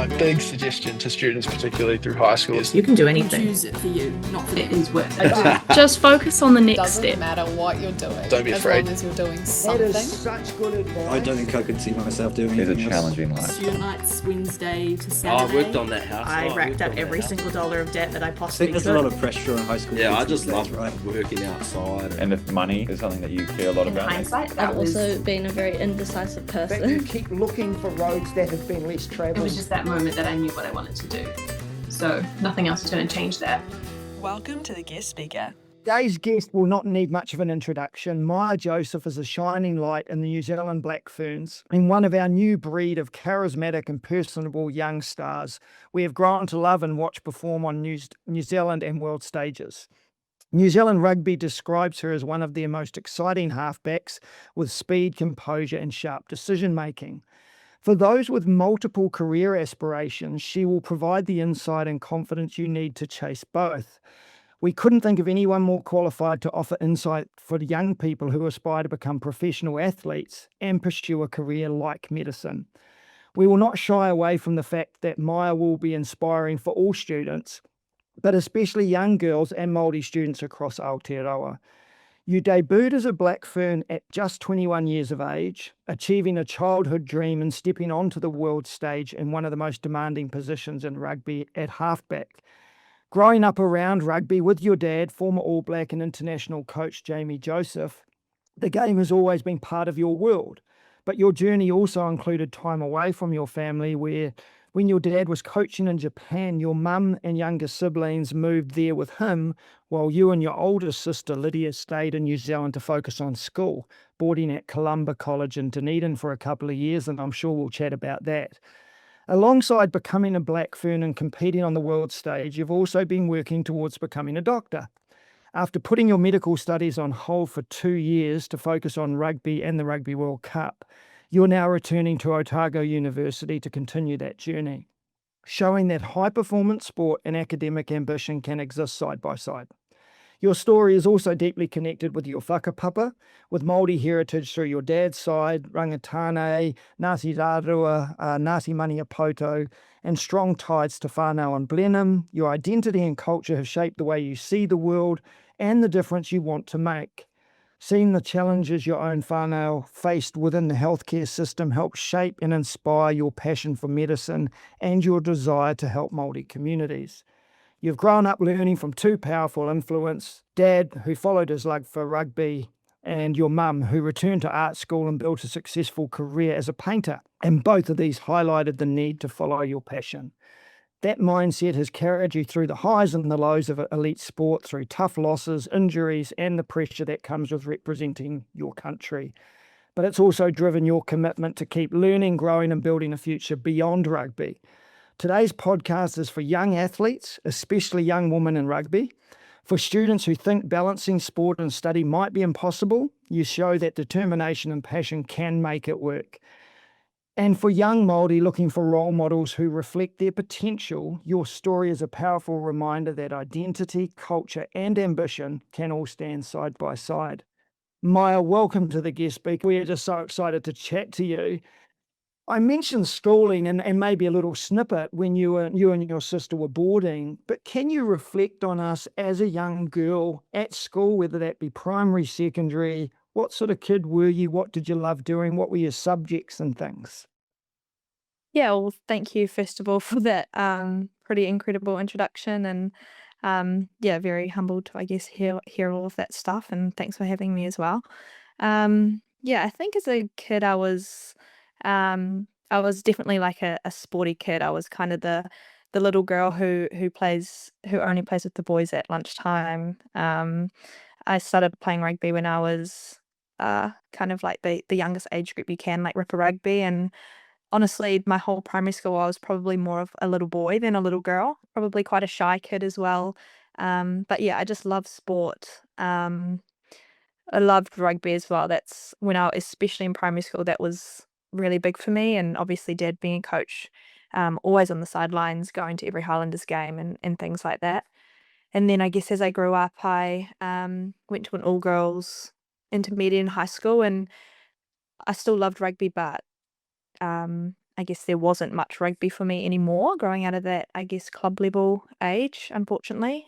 My big suggestion to students, particularly through high school, is You can do anything. Choose it for you, not for It them. is worth it. Just focus on the next Doesn't step. matter what you're doing. Don't be afraid. As long as you're doing That something. is such good advice. I don't think I could see myself doing It's a anything else. challenging life. Student nights, Wednesday to Oh, Saturday. I worked on that house. I racked up every single dollar of debt that I I possibly think there's could. a lot of pressure on high school. Yeah, kids I just these days, love right? working outside. And if money is something that you care a lot In about, hindsight, that I've was, also been a very indecisive But you person. keep looking for roads that have been less it travelled. was just that moment that I knew what I wanted to do. So nothing else is going to change that. Welcome to the guest speaker. Today's guest will not need much of an introduction. Maia Joseph is a shining light in the New Zealand Black Ferns and one of our new breed of charismatic and personable young stars we have grown to love and watch perform on New Zealand and world stages. New Zealand Rugby describes her as one of their most exciting halfbacks with speed, composure and sharp decision-making. For those with multiple career aspirations, she will provide the insight and confidence you need to chase both. We couldn't think of anyone more qualified to offer insight for the young people who aspire to become professional athletes and pursue a career like medicine. We will not shy away from the fact that Maia will be inspiring for all students, but especially young girls and Māori students across Aotearoa. You debuted as a Black Fern at just 21 years of age, achieving a childhood dream and stepping onto the world stage in one of the most demanding positions in rugby at halfback. Growing up around rugby with your dad, former All Black and international coach Maia Joseph, the game has always been part of your world. But your journey also included time away from your family where, when your dad was coaching in Japan, your mum and younger siblings moved there with him while you and your older sister Lydia stayed in New Zealand to focus on school, boarding at Columba College in Dunedin for a couple of years, and I'm sure we'll chat about that. Alongside becoming a Black Fern and competing on the world stage, you've also been working towards becoming a doctor. After putting your medical studies on hold for 2 years to focus on rugby and the Rugby World Cup, you're now returning to Otago University to continue that journey, showing that high-performance sport and academic ambition can exist side by side. Your story is also deeply connected with your whakapapa, with Māori heritage through your dad's side, Rangatane, Ngāti Rārua, Ngāti Maniapoto, and strong ties to whānau and Blenheim. Your identity and culture have shaped the way you see the world and the difference you want to make. Seeing the challenges your own whānau faced within the healthcare system helps shape and inspire your passion for medicine and your desire to help Māori communities. You've grown up learning from two powerful influences, Dad, who followed his love for rugby, and your mum, who returned to art school and built a successful career as a painter. And both of these highlighted the need to follow your passion. That mindset has carried you through the highs and the lows of elite sport, through tough losses, injuries, and the pressure that comes with representing your country. But it's also driven your commitment to keep learning, growing, and building a future beyond rugby. Today's podcast is for young athletes, especially young women in rugby. For students who think balancing sport and study might be impossible, you show that determination and passion can make it work. And for young Māori looking for role models who reflect their potential, your story is a powerful reminder that identity, culture, and ambition can all stand side by side. Maia, welcome to the guest speaker. We are just so excited to chat to you. I mentioned schooling and maybe a little snippet when you and your sister were boarding, but can you reflect on us as a young girl at school, whether that be primary, secondary? What sort of kid were you? What did you love doing? What were your subjects and things? Yeah, well, thank you first of all for that pretty incredible introduction, and yeah, very humbled to I guess hear all of that stuff, and thanks for having me as well. Yeah, I think as a kid I was definitely like a sporty kid. I was kind of the little girl who only plays with the boys at lunchtime. I started playing rugby when I was kind of like the youngest age group you can, like Ripper Rugby. And honestly, my whole primary school, I was probably more of a little boy than a little girl, probably quite a shy kid as well. But yeah, I just love sport. I loved rugby as well. That's when especially in primary school, that was really big for me. And obviously, Dad being a coach, always on the sidelines, going to every Highlanders game and things like that. And then I guess as I grew up, I went to an all-girls intermediate in high school, and I still loved rugby, but I guess there wasn't much rugby for me anymore growing out of that, I guess, club level age, unfortunately.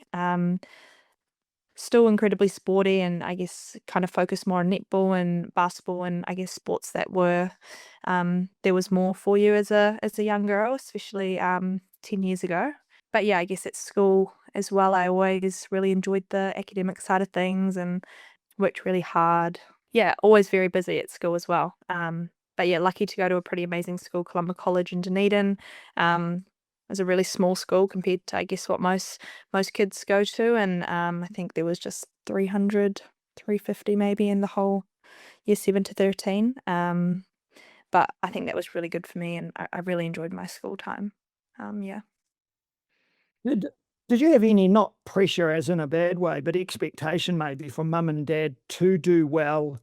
Still incredibly sporty, and I guess kind of focused more on netball and basketball, and I guess sports that were there was more for you as a young girl, especially 10 years ago. But yeah, I guess at school as well, I always really enjoyed the academic side of things and worked really hard. Yeah, always very busy at school as well. But yeah, lucky to go to a pretty amazing school, Columba College in Dunedin. It was a really small school compared to, I guess, what most kids go to, and I think there was just 300, 350 maybe in the whole year 7 to 13. But I think that was really good for me, and I really enjoyed my school time. Yeah. Did you have any, not pressure as in a bad way, but expectation maybe from mum and dad to do well,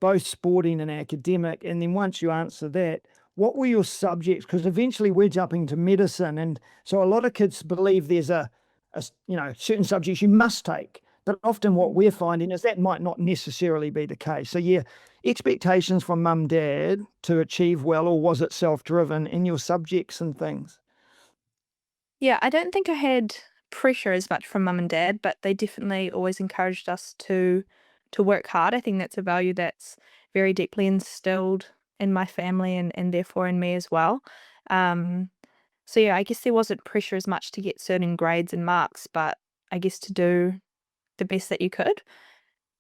both sporting and academic? And then once you answer that, what were your subjects? Because eventually we're jumping to medicine, and so a lot of kids believe there's certain subjects you must take. But often what we're finding is that might not necessarily be the case. So yeah, expectations from mum, dad to achieve well, or was it self-driven in your subjects and things? Yeah, I don't think I had pressure as much from mum and dad, but they definitely always encouraged us to work hard. I think that's a value that's very deeply instilled in my family and therefore in me as well. Um, so yeah, I guess there wasn't pressure as much to get certain grades and marks, but I guess to do the best that you could.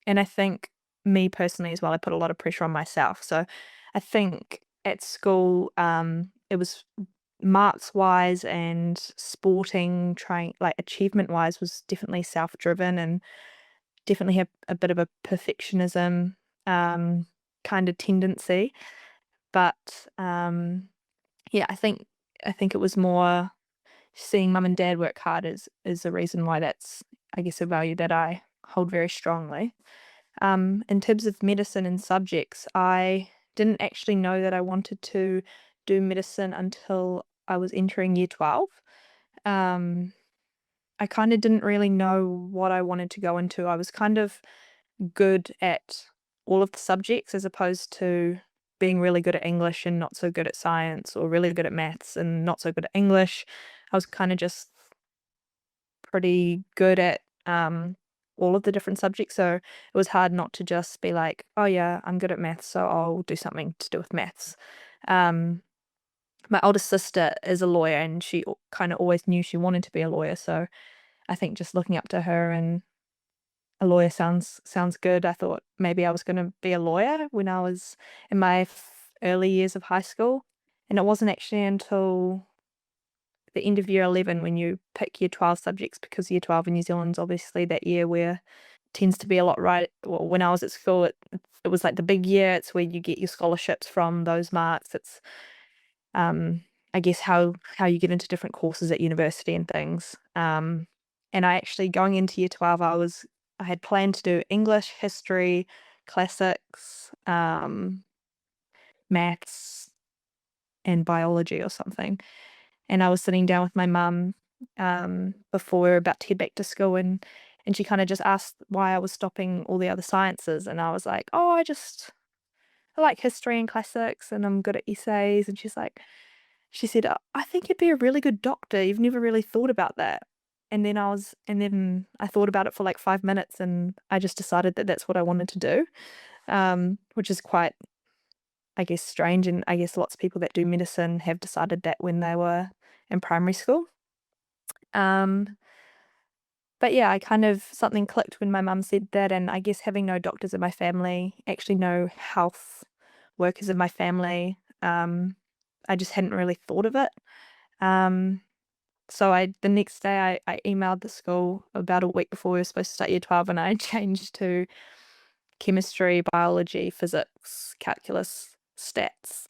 And I think me personally as well, I put a lot of pressure on myself. So I think at school, it was marks wise and sporting, trying like achievement wise, was definitely self driven and definitely have a bit of a perfectionism kind of tendency. But yeah, I think it was more seeing mum and dad work hard is the reason why that's, I guess, a value that I hold very strongly. In terms of medicine and subjects, I didn't actually know that I wanted to do medicine until I was entering year 12. Um, I kind of didn't really know what I wanted to go into. I was kind of good at all of the subjects as opposed to being really good at English and not so good at science, or really good at maths and not so good at English. I was kind of just pretty good at all of the different subjects. So it was hard not to just be like, oh yeah, I'm good at maths, so I'll do something to do with maths. Um, my oldest sister is a lawyer, and she kind of always knew she wanted to be a lawyer. So I think just looking up to her, and a lawyer sounds good. I thought maybe I was going to be a lawyer when I was in my early years of high school. And it wasn't actually until the end of year 11 when you pick year 12 subjects, because year 12 in New Zealand's obviously that year where tends to be a lot, right? Well, when I was at school, it was like the big year. It's where you get your scholarships from those marks. It's I guess how you get into different courses at university and things. And I actually, going into year 12, I had planned to do English, history, classics, maths, and biology or something. And I was sitting down with my mum before we were about to head back to school, and she kind of just asked why I was stopping all the other sciences, and I was like, oh, I like history and classics, and I'm good at essays. And she said, I think you'd be a really good doctor. You've never really thought about that. And then I thought about it for like 5 minutes, and I just decided that that's what I wanted to do, which is quite, I guess, strange. And I guess lots of people that do medicine have decided that when they were in primary school. But yeah, I kind of, something clicked when my mum said that, and I guess having no doctors in my family, actually no health workers in my family, I just hadn't really thought of it. Um, so the next day I emailed the school about a week before we were supposed to start year 12, and I changed to chemistry, biology, physics, calculus, stats.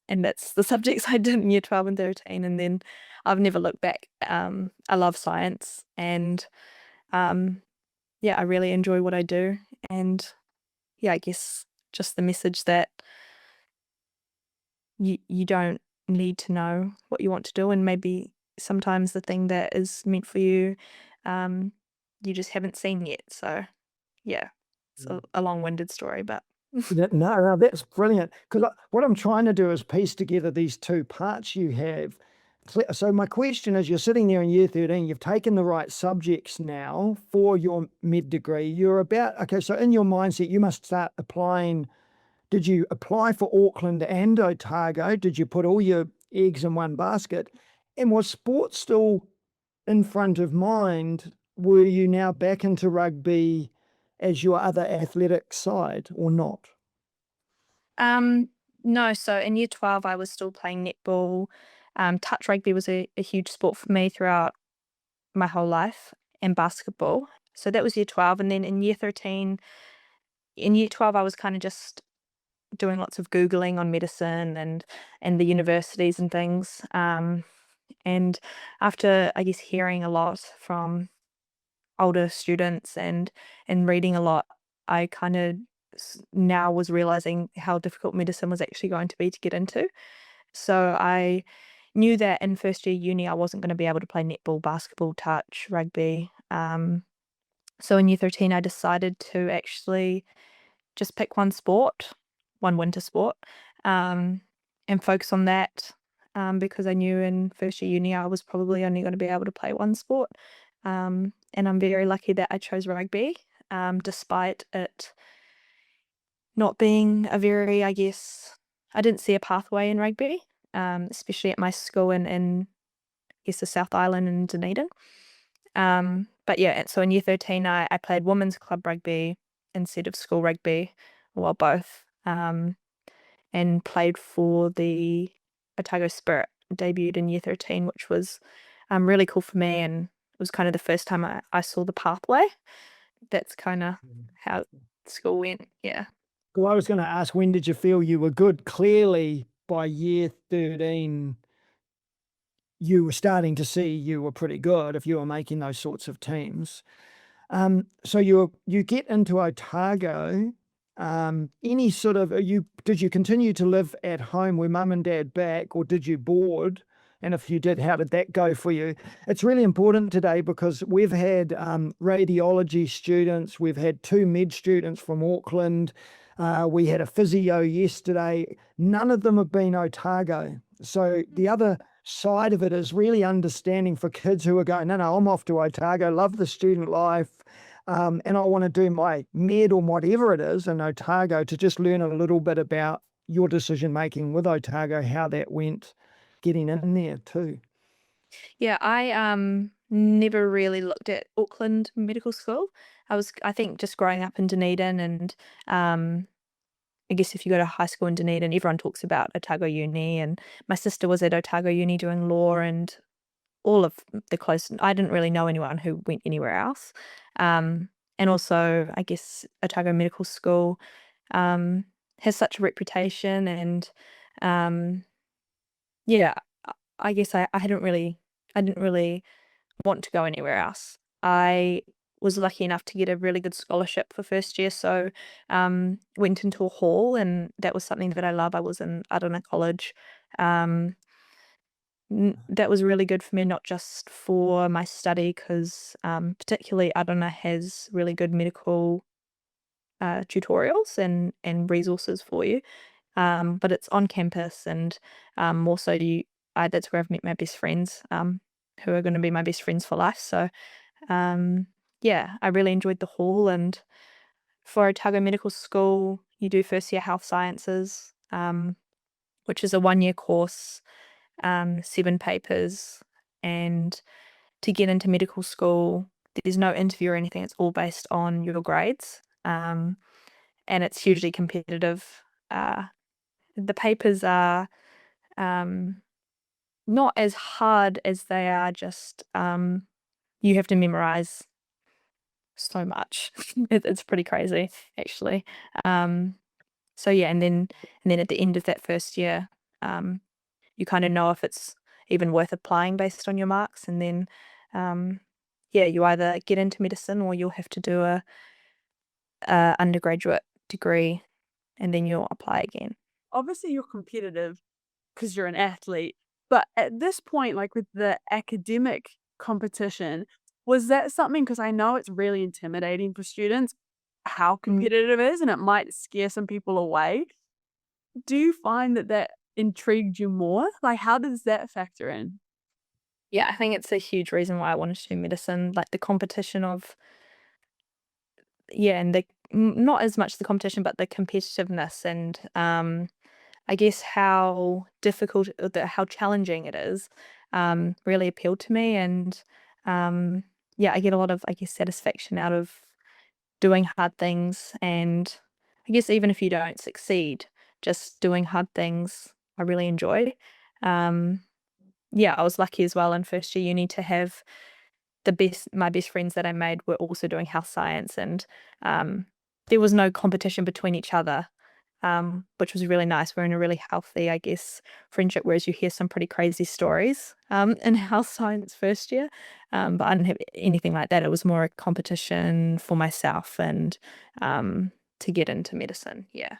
And that's the subjects I did in year 12 and 13. And then I've never looked back. I love science, and yeah, I really enjoy what I do. And yeah, I guess just the message that you don't need to know what you want to do, and maybe sometimes the thing that is meant for you, you just haven't seen yet. So yeah, it's a long-winded story, but No, that's brilliant. Because what I'm trying to do is piece together these two parts you have. So my question is, you're sitting there in year 13, you've taken the right subjects now for your mid degree. You're about, okay, so in your mindset, you must start applying. Did you apply for Auckland and Otago? Did you put all your eggs in one basket? And was sport still in front of mind? Were you now back into rugby as your other athletic side or not? No, so in year 12, I was still playing netball. Touch rugby was a huge sport for me throughout my whole life, and basketball. So that was year 12. And then in year 12, I was kind of just doing lots of Googling on medicine and the universities and things. And after, I guess, hearing a lot from older students and reading a lot, I kind of now was realizing how difficult medicine was actually going to be to get into. So I knew that in first year uni, I wasn't going to be able to play netball, basketball, touch, rugby. So in year 13, I decided to actually just pick one sport, one winter sport, and focus on that, because I knew in first year uni I was probably only going to be able to play one sport. And I'm very lucky that I chose rugby, despite it not being a very, I guess, I didn't see a pathway in rugby, especially at my school in I guess the South Island in Dunedin. But yeah, so in year 13, I played women's club rugby instead of school rugby, well, both, and played for the Otago Spirit, debuted in year 13, which was really cool for me. And it was kind of the first time I saw the pathway. That's kind of how school went. Yeah. Well, I was going to ask, when did you feel you were good? Clearly, by year 13, you were starting to see you were pretty good if you were making those sorts of teams. So you get into Otago. Any sort of did you continue to live at home with mum and dad back, or did you board? And if you did, how did that go for you? It's really important today because we've had radiology students, we've had 2 med students from Auckland, we had a physio yesterday. None of them have been Otago. So the other side of it is really understanding for kids who are going, no, I'm off to Otago, love the student life, and I want to do my med or whatever it is in Otago, to just learn a little bit about your decision making with Otago, how that went getting in there too. Yeah, I never really looked at Auckland Medical School. I think, just growing up in Dunedin, and I guess if you go to high school in Dunedin, everyone talks about Otago Uni, and my sister was at Otago Uni doing law, and all of the close. I didn't really know anyone who went anywhere else. And also, I guess Otago Medical School has such a reputation, and yeah, I guess I didn't really want to go anywhere else. I was lucky enough to get a really good scholarship for first year, so went into a hall, and that was something that I love. I was in Aotearoa College. That was really good for me, not just for my study, because particularly Aotearoa has really good medical tutorials and resources for you. But it's on campus, and also that's where I've met my best friends, who are going to be my best friends for life. So yeah, I really enjoyed the hall. And for Otago Medical School, you do first year health sciences, which is a 1-year course, 7 papers. And to get into medical school, there's no interview or anything. It's all based on your grades, and it's hugely competitive. The papers are not as hard as they are just you have to memorize so much. It's pretty crazy, actually. So yeah, and then at the end of that first year, you kind of know if it's even worth applying based on your marks, and then yeah, you either get into medicine or you'll have to do a undergraduate degree, and then you'll apply again. Obviously you're competitive because you're an athlete, but at this point, like with the academic competition, was that something, because I know it's really intimidating for students, how competitive it is, and it might scare some people away. Do you find that that intrigued you more? Like, how does that factor in? Yeah, I think it's a huge reason why I wanted to do medicine, like the competition of, yeah, and not as much the competition, but the competitiveness and I guess how difficult, how challenging it is, really appealed to me. And yeah, I get a lot of, I guess, satisfaction out of doing hard things. And I guess even if you don't succeed, just doing hard things, I really enjoy. Um, yeah, I was lucky as well in first year uni to have my best friends that I made were also doing health science, and there was no competition between each other, which was really nice. We're in a really healthy, I guess, friendship, whereas you hear some pretty crazy stories in health science first year. But I didn't have anything like that. It was more a competition for myself and to get into medicine. Yeah.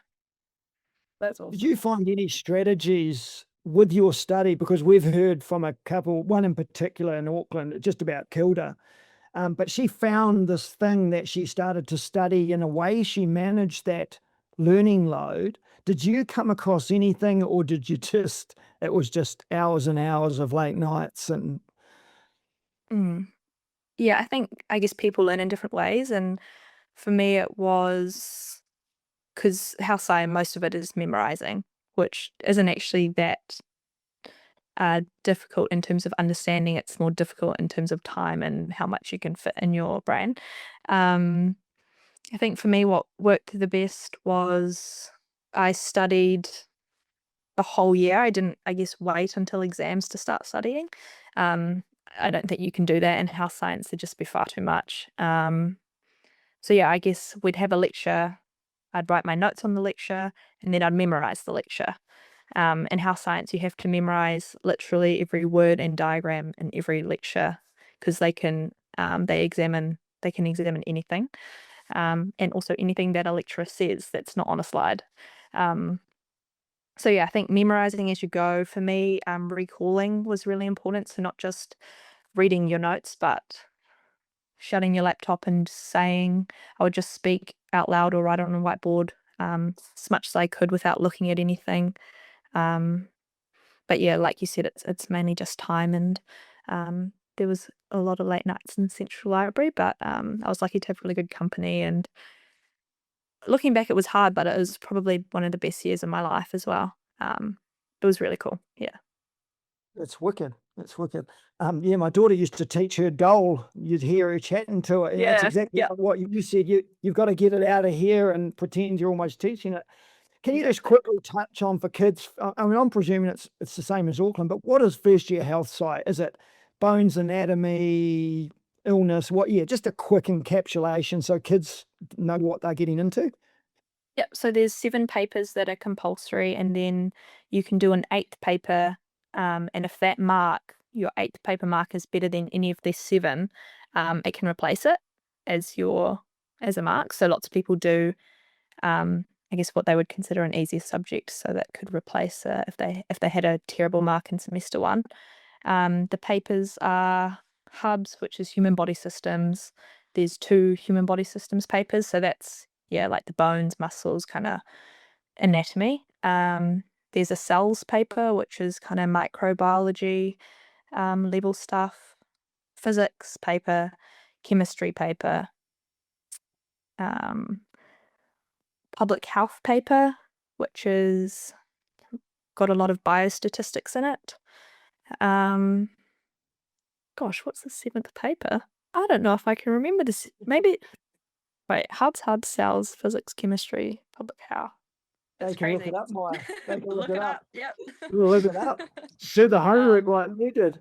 That's awesome. Did you find any strategies with your study? Because we've heard from a couple, one in particular in Auckland, it just about killed her. But she found this thing that she started to study in a way she managed that learning load. Did you come across anything, or did you just, it was just hours and hours of late nights and Mm. Yeah, I guess people learn in different ways, and for me it was because health science, most of it is memorizing, which isn't actually that difficult in terms of understanding. It's more difficult in terms of time and how much you can fit in your brain. I think for me, what worked the best was I studied the whole year. I didn't, I guess, wait until exams to start studying. I don't think you can do that in health science. It'd just be far too much. So yeah, I guess we'd have a lecture. I'd write my notes on the lecture, and then I'd memorize the lecture. In health science, you have to memorize literally every word and diagram in every lecture because they can examine anything, and also anything that a lecturer says that's not on a slide. So yeah, I think memorizing as you go. For me, recalling was really important. So not just reading your notes, but shutting your laptop and saying, I would just speak out loud or write it on a whiteboard as much as I could without looking at anything. But yeah, like you said, it's mainly just time, and there was a lot of late nights in Central Library, but I was lucky to have really good company. And looking back, it was hard, but it was probably one of the best years of my life as well. It was really cool. Yeah. it's wicked. It's wicked. Yeah, my daughter used to teach her dole. You'd hear her chatting to it. And that's Yeah, exactly yeah. what you said. You've got to get it out of here and pretend you're almost teaching it. Can you just quickly touch on for kids? I mean, I'm presuming it's the same as Auckland, but what is first year health sci? Is it bones anatomy, illness? What? Yeah, just a quick encapsulation so kids know what they're getting into. Yep. So there's 7 papers that are compulsory, and then you can do an 8th paper. And if your 8th paper mark is better than any of the 7, it can replace it as a mark. So lots of people do, I guess, what they would consider an easier subject. So that could replace if they had a terrible mark in semester 1. The papers are hubs, which is human body systems. There's 2 human body systems papers. So that's, yeah, like the bones, muscles, kind of anatomy. There's a cells paper, which is kind of microbiology level stuff. Physics paper, chemistry paper, public health paper, which is got a lot of biostatistics in it. Gosh, what's the 7th paper? I don't know if I can remember this. Maybe, wait, hubs, cells, physics, chemistry, public health. They can look it up, Maya. They can look it up. Yep. Look it up. Do the homework like you did.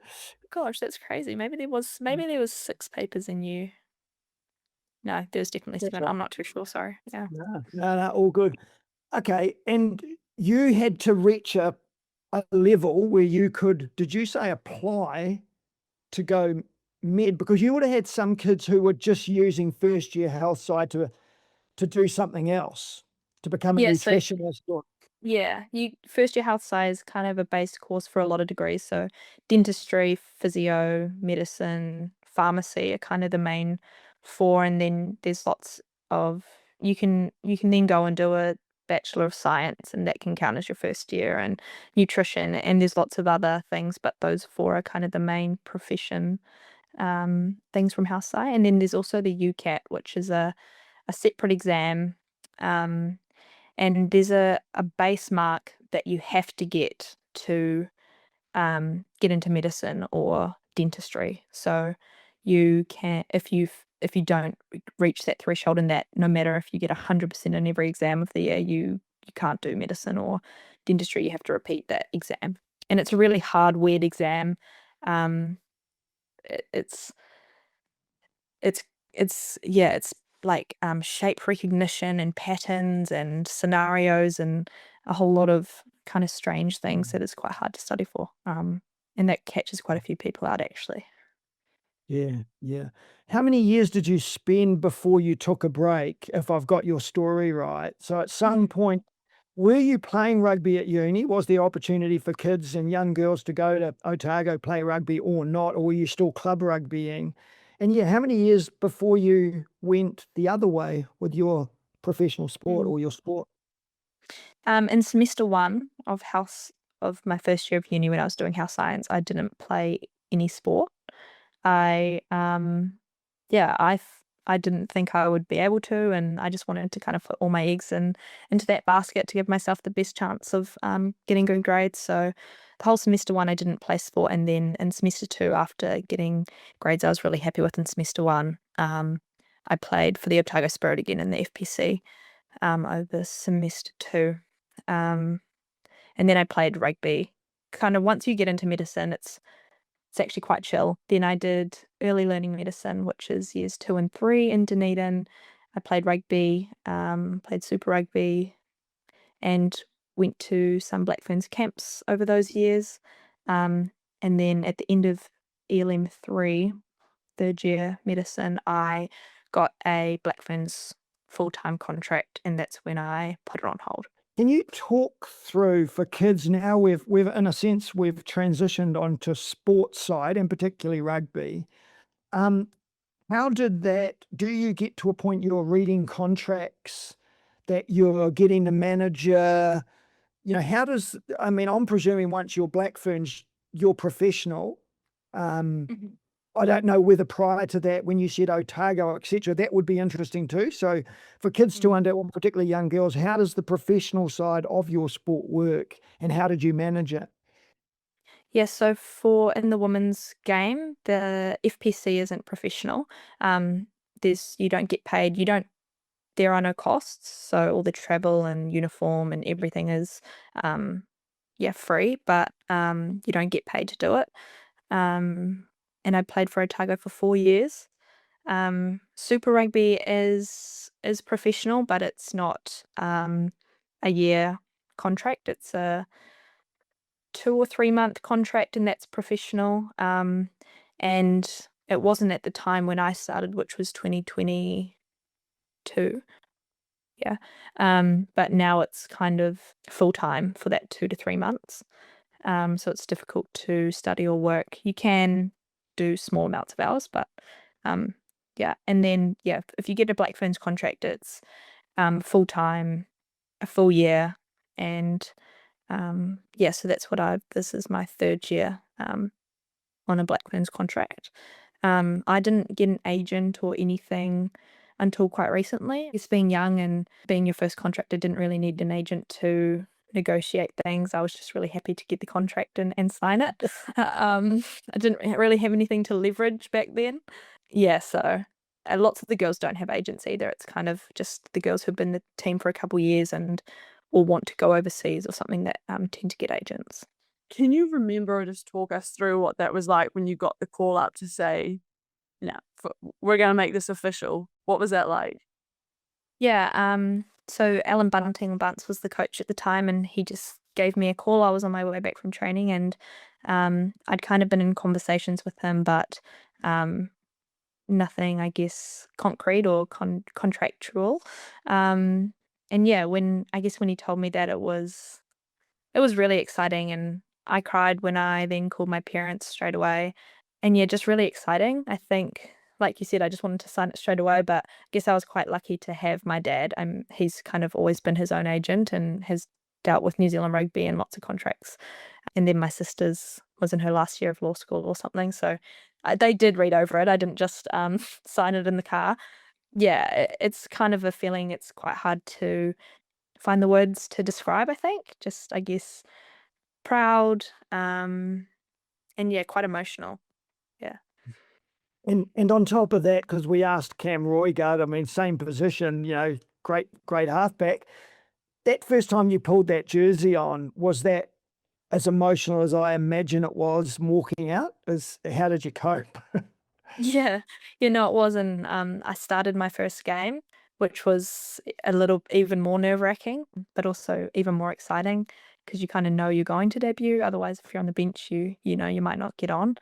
Gosh, that's crazy. Maybe there was 6 papers in you. No, there was definitely That's 7. right. I'm not too sure. Sorry. Yeah. No, all good. Okay, and you had to reach a level where you could, did you say apply to go med? Because you would have had some kids who were just using first year health side to do something else, to become a Yeah, so nutritionist or yeah, first year health science is kind of a base course for a lot of degrees. So dentistry, physio, medicine, pharmacy are kind of the main 4, and then there's lots of you can then go and do a Bachelor of Science, and that can count as your first year, and nutrition, and there's lots of other things, but those four are kind of the main profession things from house sci. And then there's also the UCAT, which is a separate exam, and there's a base mark that you have to get to get into medicine or dentistry. So you can, if you don't reach that threshold, and that no matter if you get 100% in every exam of the year, you can't do medicine or dentistry. You have to repeat that exam, and it's a really hard, weird exam. It's it's like shape recognition and patterns and scenarios and a whole lot of kind of strange things that is quite hard to study for. And that catches quite a few people out, actually. Yeah, yeah. How many years did you spend before you took a break, if I've got your story right? So at some point, were you playing rugby at uni? Was there opportunity for kids and young girls to go to Otago, play rugby or not? Or were you still club rugbying? And yeah, how many years before you went the other way with your professional sport or your sport? In semester 1 of my first year of uni, when I was doing house science, I didn't play any sport. I yeah, I didn't think I would be able to, and I just wanted to kind of put all my eggs into that basket to give myself the best chance of getting good grades. So the whole semester 1 I didn't play sport, and then in semester 2, after getting grades I was really happy with in semester 1, I played for the Otago Spirit again in the FPC over semester 2. And then I played rugby. Kind of once you get into medicine, it's actually quite chill. Then I did early learning medicine, which is years 2 and 3 in Dunedin. I played rugby, played super rugby, and went to some Black Ferns camps over those years. And then at the end of ELM 3, third year medicine, I got a Black Ferns full-time contract, and that's when I put it on hold. Can you talk through, for kids now, we've in a sense, we've transitioned onto sports side and particularly rugby. How did that, do you get to a point you're reading contracts, that you're getting a manager? You know, how does, I mean, I'm presuming once you're Black Ferns, you're professional. I don't know whether prior to that, when you said Otago, etc., that would be interesting too. So for kids to or particularly young girls, how does the professional side of your sport work, and how did you manage it? Yeah, so for in the women's game, the FPC isn't professional. You don't get paid. There are no costs. So all the travel and uniform and everything is, free, but you don't get paid to do it. And I played for Otago for 4 years. Super Rugby is professional, but it's not a year contract. It's a 2 or 3 month contract, and that's professional. And it wasn't at the time when I started, which was 2022. Yeah. But now it's kind of full time for that 2 to 3 months. So it's difficult to study or work. You can do small amounts of hours, but yeah. And then if you get a Black Ferns contract, it's full time, a full year, and so that's this is my 3rd year on a Black Ferns contract. I didn't get an agent or anything until quite recently. Just being young and being your first contract, I didn't really need an agent to negotiate things. I was just really happy to get the contract and sign it. I didn't really have anything to leverage back then. Yeah, so lots of the girls don't have agents either. It's kind of just the girls who've been in the team for a couple of years or want to go overseas or something that tend to get agents. Can you remember or just talk us through what that was like when you got the call up to say, no, we're going to make this official? What was that like? Yeah, so Alan Bunting-Bunce was the coach at the time, and he just gave me a call. I was on my way back from training, and I'd kind of been in conversations with him, but nothing, I guess, concrete or contractual. And yeah, when he told me that, it was really exciting, and I cried when I then called my parents straight away. And yeah, just really exciting. I think like you said, I just wanted to sign it straight away. But I guess I was quite lucky to have my dad. He's kind of always been his own agent and has dealt with New Zealand rugby and lots of contracts. And then my sister's was in her last year of law school or something. So they did read over it. I didn't just sign it in the car. Yeah, it's kind of a feeling it's quite hard to find the words to describe, I think. Just, I guess, proud, and yeah, quite emotional. Yeah. And on top of that, because we asked Cam Roygard, I mean, same position, great halfback. That first time you pulled that jersey on, was that as emotional as I imagine it was walking out? How did you cope? Yeah, it wasn't. I started my first game, which was a little even more nerve-wracking, but also even more exciting because you kind of know you're going to debut. Otherwise, if you're on the bench, you you might not get on.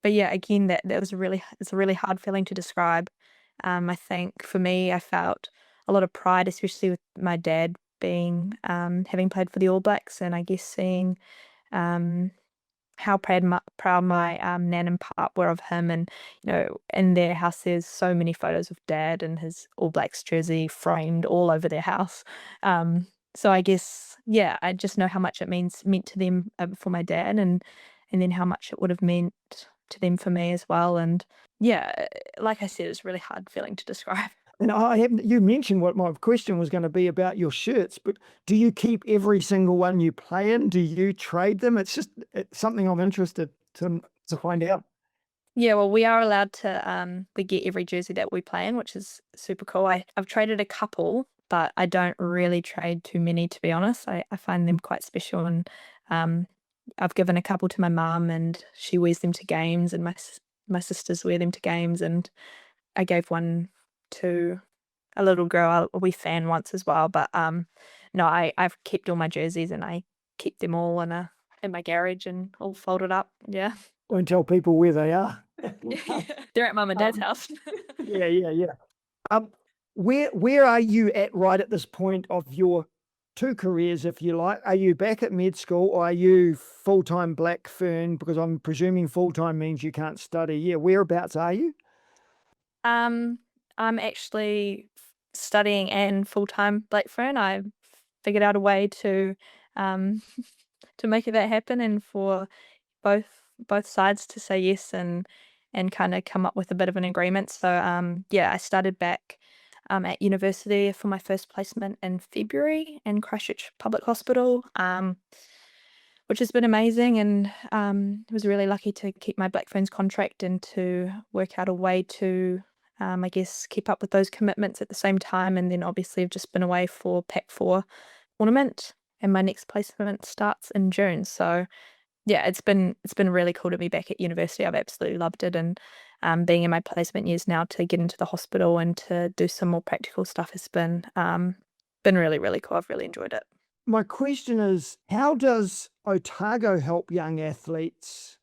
But yeah, again, that was it's a really hard feeling to describe. I think for me, I felt a lot of pride, especially with my dad being having played for the All Blacks, and I guess seeing um how proud my nan and pop were of him, and in their house there's so many photos of dad and his All Blacks jersey framed all over their house. So I guess I just know how much it meant to them for my dad, and then how much it would have meant to them for me as well. And like I said, it's a really hard feeling to describe. And you mentioned what my question was going to be about your shirts, but do you keep every single one you play in? Do you trade them? It's something I'm interested to find out. Yeah, well, we are allowed to we get every jersey that we play in, which is super cool. I've traded a couple, but I don't really trade too many, to be honest. I find them quite special, and I've given a couple to my mum, and she wears them to games, and my sisters wear them to games, and I gave one to a little girl, a wee fan once as well. But no, I've kept all my jerseys, and I keep them all in my garage and all folded up. Yeah. Don't tell people where they are. They're at mum and dad's house. Yeah. Where are you at right at this point of your two careers, if you like? Are you back at med school, or are you full-time Black Fern? Because I'm presuming full-time means you can't study. Yeah, whereabouts are you? I'm actually studying and full-time Black Fern. I figured out a way to um to make that happen, and for both sides to say yes, and kind of come up with a bit of an agreement. So I started back at university for my first placement in February in Christchurch Public Hospital, which has been amazing, and was really lucky to keep my Black Ferns contract and to work out a way to I guess keep up with those commitments at the same time. And then obviously I've just been away for Pac 4 tournament, and my next placement starts in June. So yeah, it's been really cool to be back at university. I've absolutely loved it, and being in my placement years now, to get into the hospital and to do some more practical stuff has been really, really cool. I've really enjoyed it. My question is, how does Otago help young athletes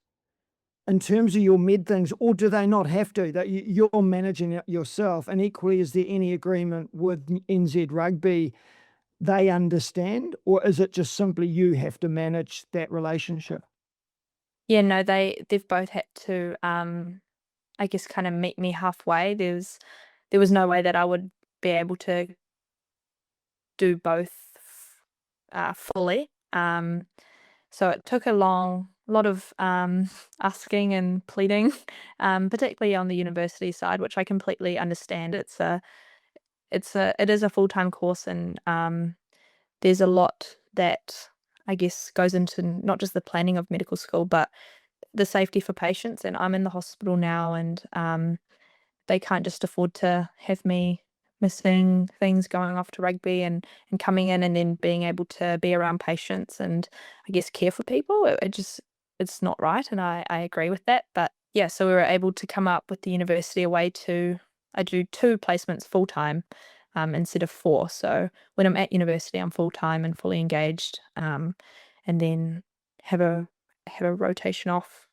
in terms of your med things, or do they not have to? That you're managing it yourself, and equally, is there any agreement with NZ Rugby they understand, or is it just simply you have to manage that relationship? Yeah, no, they've both had to I guess kind of meet me halfway. There was no way that I would be able to do both fully. So it took a lot of asking and pleading, particularly on the university side, which I completely understand. It is a full-time course, and there's a lot that I guess goes into not just the planning of medical school, but the safety for patients. And I'm in the hospital now, and they can't just afford to have me missing things, going off to rugby, and coming in and then being able to be around patients and I guess care for people. It's not right, and I agree with that. But yeah, so we were able to come up with the university a way to I do 2 placements full time instead of 4. So when I'm at university, I'm full time and fully engaged, and then have a rotation off,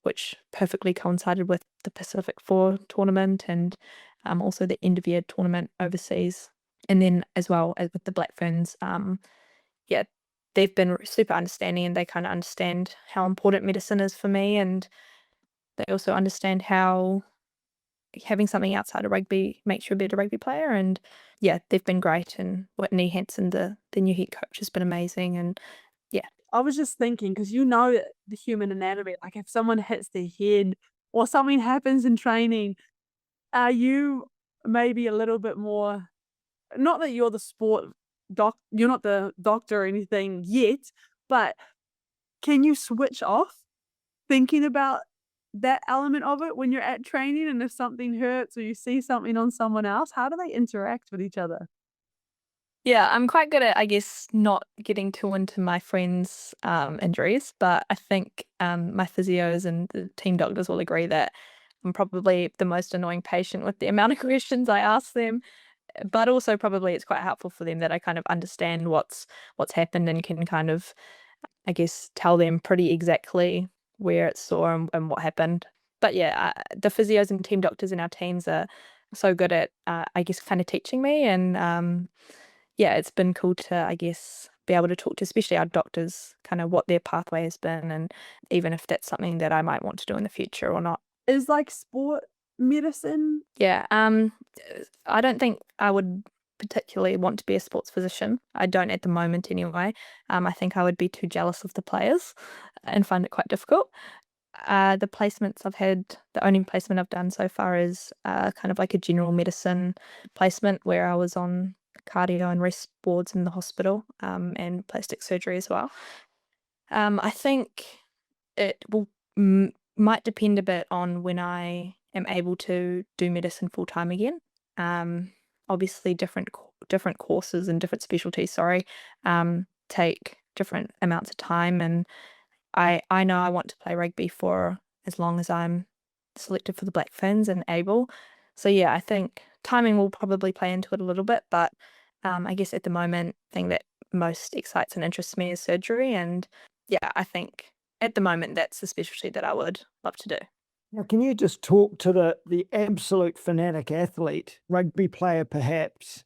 which perfectly coincided with the Pacific 4 tournament, and also the end of year tournament overseas. And then as well as with the Black Ferns, they've been super understanding, and they kind of understand how important medicine is for me, and they also understand how having something outside of rugby makes you a better rugby player. And yeah, they've been great. And Whitney Hanson, the new head coach, has been amazing. And yeah. I was just thinking, because you know the human anatomy, like if someone hits their head or something happens in training, are you maybe a little bit more, not that you're the you're not the doctor or anything yet, but can you switch off thinking about that element of it when you're at training? And if something hurts or you see something on someone else, how do they interact with each other? Yeah, I'm quite good at, I guess, not getting too into my friends' injuries, but I think my physios and the team doctors will agree that I'm probably the most annoying patient with the amount of questions I ask them. But also probably it's quite helpful for them that I kind of understand what's happened and can kind of, I guess, tell them pretty exactly where it's sore and what happened. But yeah, the physios and team doctors in our teams are so good at, I guess, kind of teaching me. And yeah, it's been cool to, I guess, be able to talk to, especially our doctors, kind of what their pathway has been, and even if that's something that I might want to do in the future or not. Is like sport medicine? Yeah, I don't think I would particularly want to be a sports physician. I don't at the moment anyway. I think I would be too jealous of the players and find it quite difficult. The placements I've had, the only placement I've done so far is kind of like a general medicine placement where I was on cardio and rest boards in the hospital, and plastic surgery as well. I think it will might depend a bit on when I am able to do medicine full time again. Obviously, different courses and different specialties, take different amounts of time, and I know I want to play rugby for as long as I'm selected for the Black Ferns and able. So yeah, I think timing will probably play into it a little bit, but I guess at the moment, the thing that most excites and interests me is surgery, and yeah, I think at the moment that's the specialty that I would love to do. Now, can you just talk to the absolute fanatic athlete, rugby player perhaps,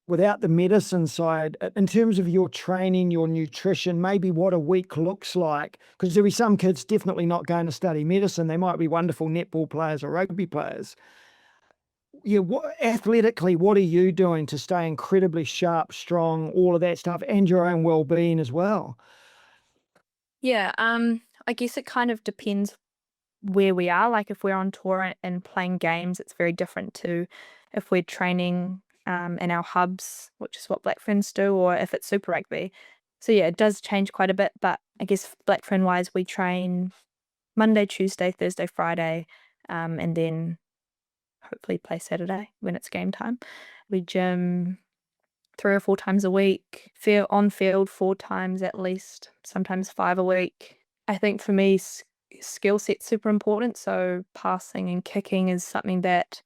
without the medicine side, in terms of your training, your nutrition, maybe what a week looks like? Because there'll be some kids definitely not going to study medicine. They might be wonderful netball players or rugby players. Yeah, athletically, what are you doing to stay incredibly sharp, strong, all of that stuff, and your own well-being as well? Yeah, I guess it kind of depends where we are. Like if we're on tour and playing games, it's very different to if we're training in our hubs, which is what Black Ferns do, or if it's Super Rugby. So yeah, it does change quite a bit. But I guess Black Fern wise, we train Monday, Tuesday, Thursday, Friday, and then hopefully play Saturday when it's game time. We gym 3 or 4 times a week, on field 4 times at least, sometimes 5 a week. I think for me, skill set's super important. So passing and kicking is something that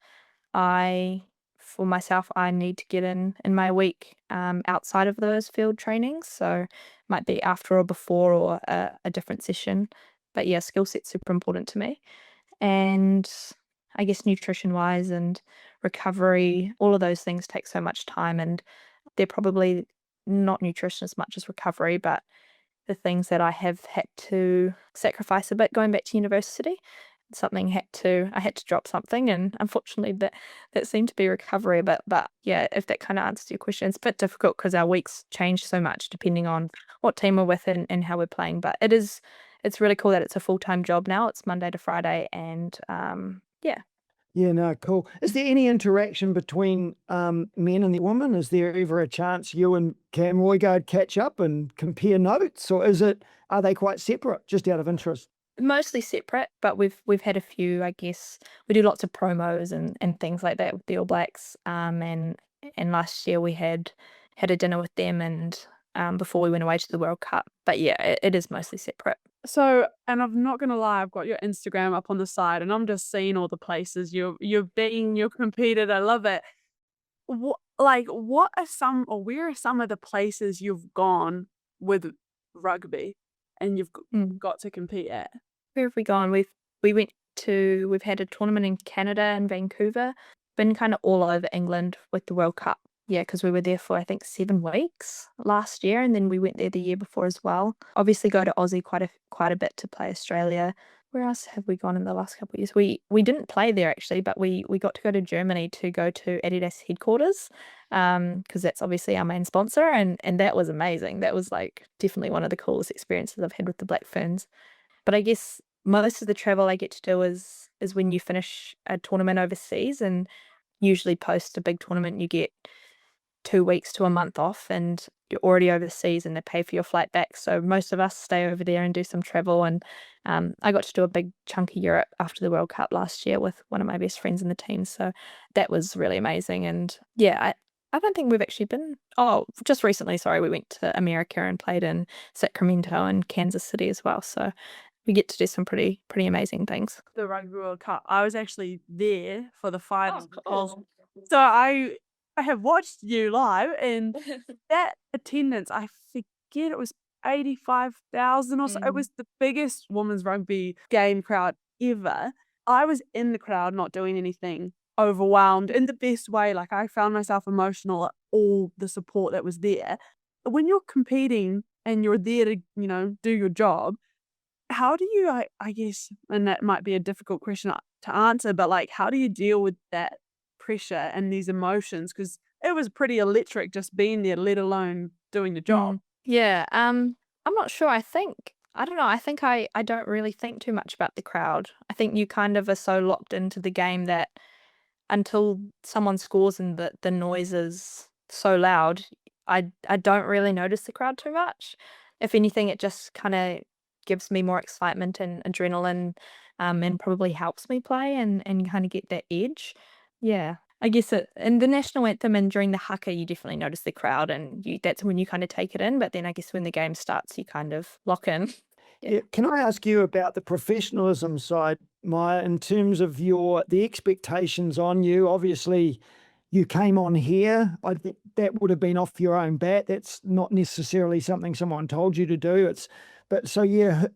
for myself, I need to get in my week outside of those field trainings. So might be after or before or a different session. But yeah, skill set's super important to me. And I guess nutrition wise and recovery, all of those things take so much time, and they're probably not nutrition as much as recovery, but the things that I have had to sacrifice a bit going back to university. I had to drop something, and unfortunately that seemed to be recovery a bit. But yeah, if that kind of answers your question, it's a bit difficult because our weeks change so much depending on what team we're with and how we're playing. But it's really cool that it's a full-time job now. It's Monday to Friday, and yeah. Yeah, no, cool. Is there any interaction between men and the women? Is there ever a chance you and Cam Roygaard catch up and compare notes, or are they quite separate, just out of interest? Mostly separate, but we've had a few, I guess. We do lots of promos and things like that with the All Blacks. And last year we had a dinner with them and before we went away to the World Cup. But yeah, it is mostly separate. So, and I'm not gonna lie, I've got your Instagram up on the side, and I'm just seeing all the places you've competed. I love it. What are some, or where are some of the places you've gone with rugby, and you've got to compete at? Where have we gone? We've had a tournament in Canada in Vancouver. Been kind of all over England with the World Cup. Yeah, because we were there for I think 7 weeks last year, and then we went there the year before as well. Obviously, go to Aussie quite a bit to play Australia. where else have we gone in the last couple of years? We didn't play there actually, but we got to go to Germany to go to Adidas headquarters, because that's obviously our main sponsor, and that was amazing. That was like definitely one of the coolest experiences I've had with the Black Ferns. But I guess most of the travel I get to do is when you finish a tournament overseas, and usually post a big tournament you get 2 weeks to a month off, and you're already overseas and they pay for your flight back. So most of us stay over there and do some travel. And I got to do a big chunk of Europe after the World Cup last year with one of my best friends in the team. So that was really amazing. And yeah, I don't think we've actually been. Oh, just recently, sorry, we went to America and played in Sacramento and Kansas City as well. So we get to do some pretty amazing things. The Rugby World Cup, I was actually there for the finals. cool. So I have watched you live, and that attendance, I forget it was 85,000 or so. It was the biggest women's rugby game crowd ever. I was in the crowd not doing anything, overwhelmed in the best way. Like, I found myself emotional at all the support that was there. When you're competing and you're there to, do your job, how do you, I guess, and that might be a difficult question to answer, but like, how do you deal with that pressure and these emotions? Because it was pretty electric just being there, let alone doing the job. Yeah, I'm not sure. I don't know. I think I don't really think too much about the crowd. I think you kind of are so locked into the game that until someone scores and the noise is so loud, I don't really notice the crowd too much. If anything, it just kind of gives me more excitement and adrenaline, and probably helps me play and kind of get that edge. Yeah. I guess in the national anthem and during the haka, you definitely notice the crowd, and that's when you kind of take it in. But then I guess when the game starts, you kind of lock in. Yeah. Can I ask you about the professionalism side, Maya, in terms of the expectations on you? Obviously, you came on here. I think that would have been off your own bat. That's not necessarily something someone told you to do.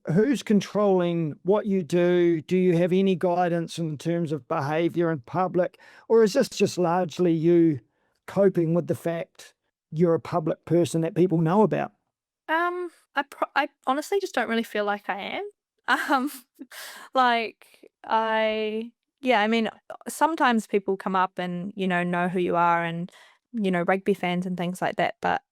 Who's controlling what you do? Do you have any guidance in terms of behaviour in public, or is this just largely you coping with the fact you're a public person that people know about? I honestly just don't really feel like I am. I mean, sometimes people come up and, know who you are and, rugby fans and things like that, but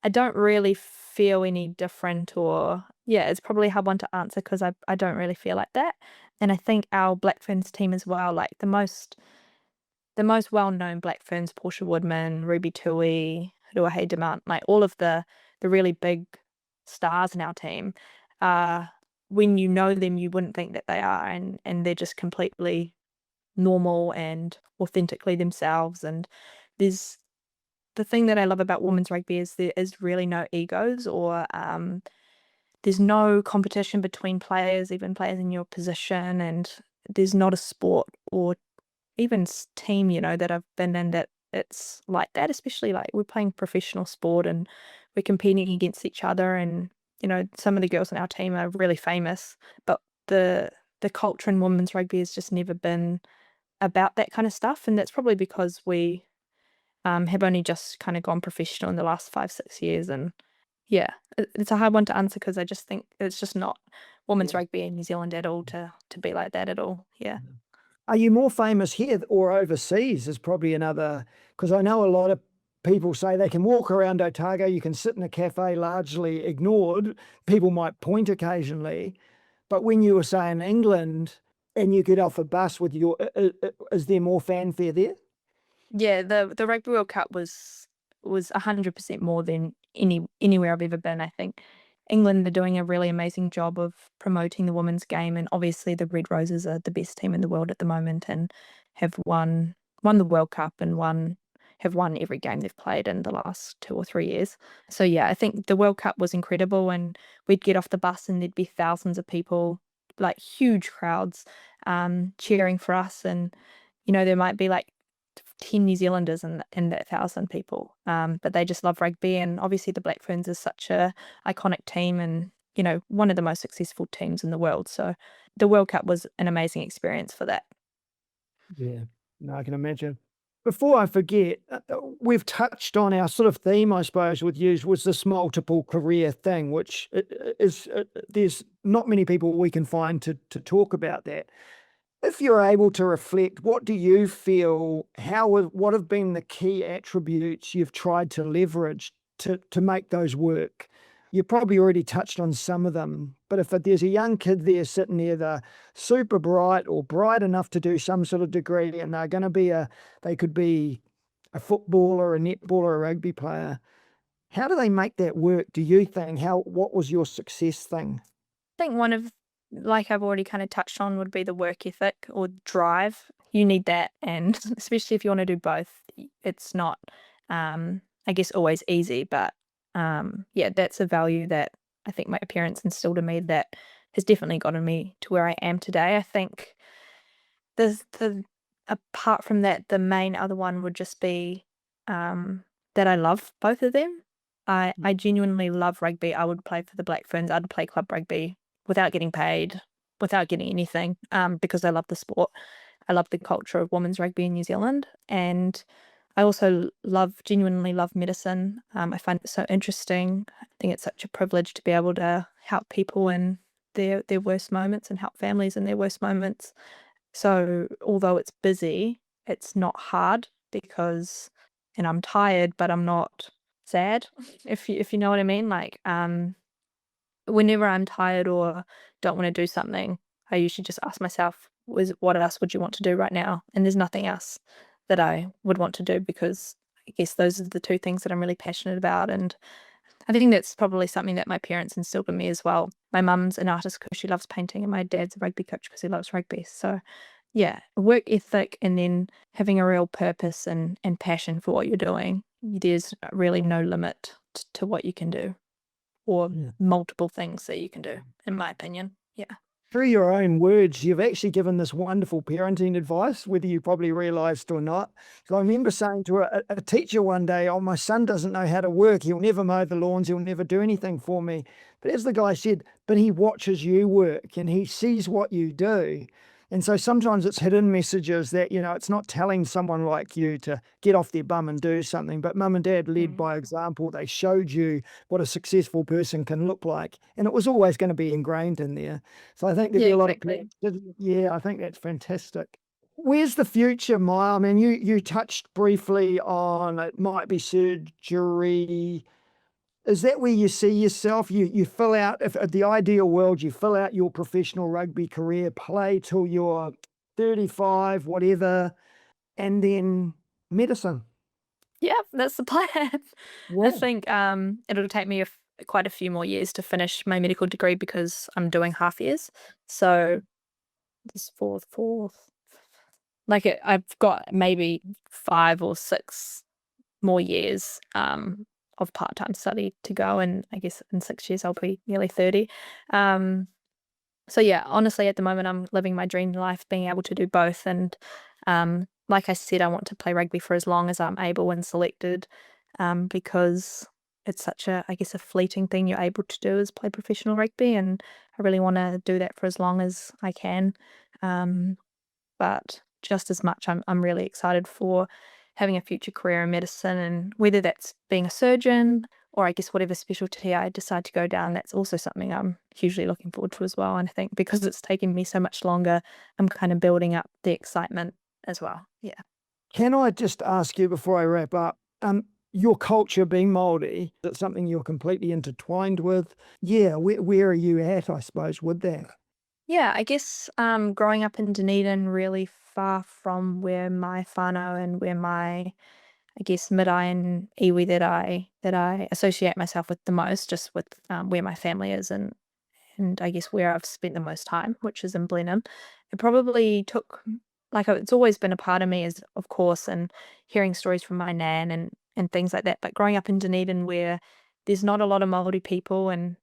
I don't really feel any different, or, yeah, it's probably a hard one to answer because I don't really feel like that. And I think our Black Ferns team as well, like the most well-known Black Ferns, Portia Woodman, Ruby Tui, Ruahei Demant, like all of the really big stars in our team, when you know them, you wouldn't think that they are, and they're just completely normal and authentically themselves. And there's the thing that I love about women's rugby is there is really no egos, or there's no competition between players, even players in your position, and there's not a sport or even team, that I've been in that it's like that, especially like we're playing professional sport and we're competing against each other, and some of the girls on our team are really famous, but the culture in women's rugby has just never been about that kind of stuff. And that's probably because we have only just kind of gone professional in the last 5-6 years. And yeah, it's a hard one to answer because I just think it's just not women's rugby in New Zealand at all to be like that at all. Yeah. Are you more famous here or overseas is probably another, because I know a lot of people say they can walk around Otago, you can sit in a cafe largely ignored. People might point occasionally. But when you were saying England and you get off a bus with is there more fanfare there? Yeah, the Rugby World Cup was 100% more than anywhere I've ever been. I think England are doing a really amazing job of promoting the women's game, and obviously the Red Roses are the best team in the world at the moment and have won the World Cup and have won every game they've played in the last 2 or 3 years. So yeah, I think the World Cup was incredible, and we'd get off the bus and there'd be thousands of people, like huge crowds, cheering for us, and there might be like 10 New Zealanders in that 1,000 people, but they just love rugby. And obviously the Black Ferns is such a iconic team and one of the most successful teams in the world, so the World Cup was an amazing experience for that. Yeah, no, I can imagine. Before I forget, we've touched on our sort of theme, I suppose, with you was this multiple career thing, which is there's not many people we can find to talk about that. If you're able to reflect, what do you feel? What have been the key attributes you've tried to leverage to make those work? You probably already touched on some of them, but if there's a young kid there sitting there, they're super bright or bright enough to do some sort of degree, and they're going to be they could be a footballer, a netballer, a rugby player. How do they make that work? Do you think? What was your success thing? I think one of, like I've already kind of touched on, would be the work ethic or drive. You need that, and especially if you want to do both, it's not, I guess, always easy, but yeah, that's a value that I think my parents instilled in me that has definitely gotten me to where I am today. I think apart from that, the main other one would just be that I love both of them. I genuinely love rugby. I would play for the Black Ferns. I'd play club rugby without getting paid, without getting anything, because I love the sport. I love the culture of women's rugby in New Zealand, and I also genuinely love medicine. I find it so interesting. I think it's such a privilege to be able to help people in their worst moments and help families in their worst moments. So although it's busy, it's not hard because, and I'm tired, but I'm not sad, if you know what I mean. Like, whenever I'm tired or don't want to do something, I usually just ask myself, what else would you want to do right now? And there's nothing else that I would want to do, because I guess those are the two things that I'm really passionate about. And I think that's probably something that my parents instilled in me as well. My mum's an artist because she loves painting, and my dad's a rugby coach because he loves rugby. So yeah, work ethic, and then having a real purpose and passion for what you're doing. There's really no limit to what you can do, or multiple things that you can do, in my opinion. Yeah. Through your own words, you've actually given this wonderful parenting advice, whether you probably realised or not. So I remember saying to a teacher one day, "Oh, my son doesn't know how to work. He'll never mow the lawns. He'll never do anything for me." But as the guy said, but he watches you work and he sees what you do. And so sometimes it's hidden messages that, it's not telling someone like you to get off their bum and do something, but mum and dad led by example. They showed you what a successful person can look like, and it was always going to be ingrained in there. So I think there'd be a lot of exactly. yeah, I think that's fantastic. Where's the future, Maya? I mean, you touched briefly on it might be surgery. Is that where you see yourself? You fill out, if the ideal world, you fill out your professional rugby career, play till you're 35, whatever, and then medicine. Yeah, that's the plan. I Yeah. think it'll take me quite a few more years to finish my medical degree because I'm doing half years. So this fourth, like I've got maybe 5 or 6 more years of part-time study to go, and I guess in 6 years I'll be nearly 30. So yeah, honestly, at the moment I'm living my dream life, being able to do both. And like I said, I want to play rugby for as long as I'm able and selected, because it's such a, I guess, a fleeting thing you're able to do is play professional rugby, and I really want to do that for as long as I can. But just as much, I'm really excited for having a future career in medicine, and whether that's being a surgeon or I guess whatever specialty I decide to go down, that's also something I'm hugely looking forward to as well. And I think because it's taken me so much longer, I'm kind of building up the excitement as well. Yeah. Can I just ask you before I wrap up, your culture being Māori, that's something you're completely intertwined with. Yeah, where are you at, I suppose, with that? Yeah, I guess growing up in Dunedin, really far from where my whānau and where my, I guess, marae and iwi that I associate myself with the most, just with where my family is, and I guess where I've spent the most time, which is in Blenheim. It probably took, like, it's always been a part of me, as of course, and hearing stories from my nan and things like that. But growing up in Dunedin, where there's not a lot of Māori people, and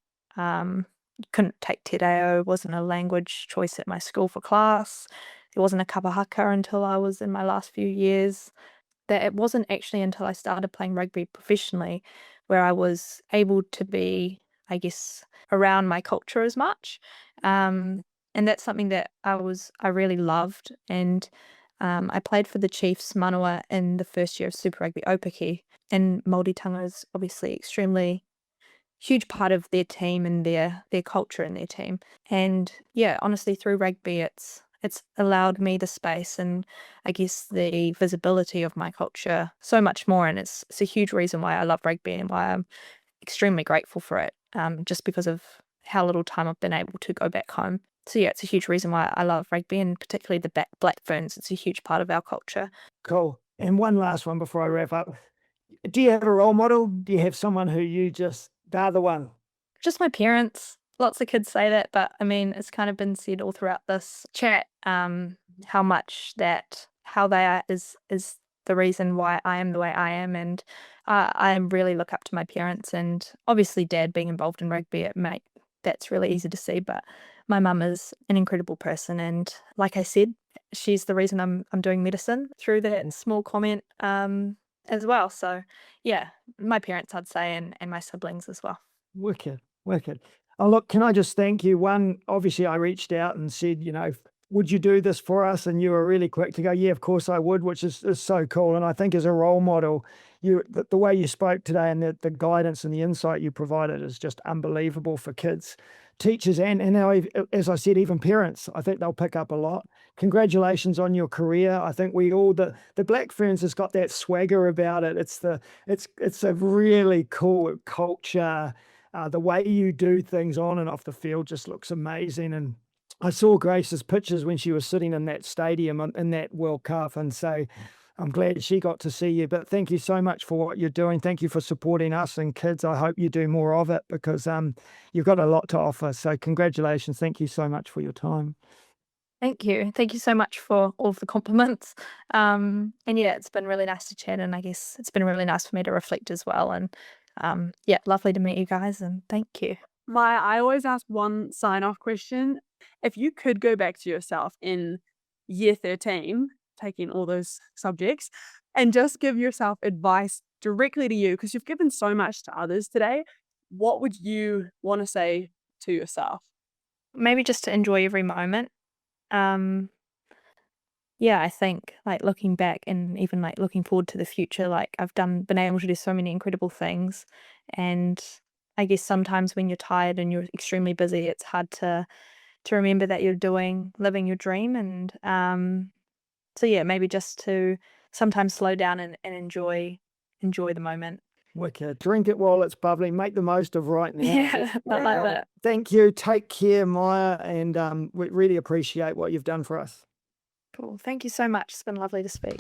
couldn't take te reo, wasn't a language choice at my school for class. There wasn't a kapahaka until I was in my last few years. That it wasn't actually until I started playing rugby professionally where I was able to be, I guess, around my culture as much. And that's something that I really loved. And I played for the Chiefs Manawa in the first year of Super Rugby Opaki, and Māoritanga is obviously extremely huge part of their team and their culture in their team. And yeah, honestly, through rugby, it's allowed me the space and I guess the visibility of my culture so much more. And it's a huge reason why I love rugby and why I'm extremely grateful for it, just because of how little time I've been able to go back home. So yeah, it's a huge reason why I love rugby, and particularly the Black Ferns. It's a huge part of our culture. Cool. And one last one before I wrap up. Do you have a role model? Do you have someone who they're the one? Just my parents. Lots of kids say that, but I mean, it's kind of been said all throughout this chat, how much how they are is the reason why I am the way I am. And I really look up to my parents, and obviously Dad being involved in rugby, that's really easy to see, but my mum is an incredible person. And like I said, she's the reason I'm doing medicine through that small comment, as well. So yeah, my parents, I'd say, and my siblings as well. Wicked, wicked. Oh, look, can I just thank you? One, obviously, I reached out and said, would you do this for us? And you were really quick to go, yeah, of course I would, which is so cool. And I think as a role model, the way you spoke today and the guidance and the insight you provided is just unbelievable for kids, teachers, and now, as I said, even parents. I think they'll pick up a lot. Congratulations on your career. I think the Black Ferns has got that swagger about it. It's a really cool culture. The way you do things on and off the field just looks amazing. And I saw Grace's pictures when she was sitting in that stadium in that World Cup. And so I'm glad she got to see you. But thank you so much for what you're doing. Thank you for supporting us and kids. I hope you do more of it because you've got a lot to offer. So congratulations. Thank you so much for your time. Thank you. Thank you so much for all of the compliments. And yeah, it's been really nice to chat, and I guess it's been really nice for me to reflect as well. And yeah, lovely to meet you guys, and thank you. Maya, I always ask one sign-off question. If you could go back to yourself in year 13, taking all those subjects, and just give yourself advice directly to you, because you've given so much to others today, what would you want to say to yourself? Maybe just to enjoy every moment. Yeah, I think like looking back and even like looking forward to the future, like I've been able to do so many incredible things. And I guess sometimes when you're tired and you're extremely busy, it's hard to remember that you're living your dream. And so yeah, maybe just to sometimes slow down and enjoy the moment. Wicked. Drink it while it's bubbling. Make the most of right now. Yeah, not like that. Thank you. Take care, Maya, and we really appreciate what you've done for us. Cool. Thank you so much. It's been lovely to speak.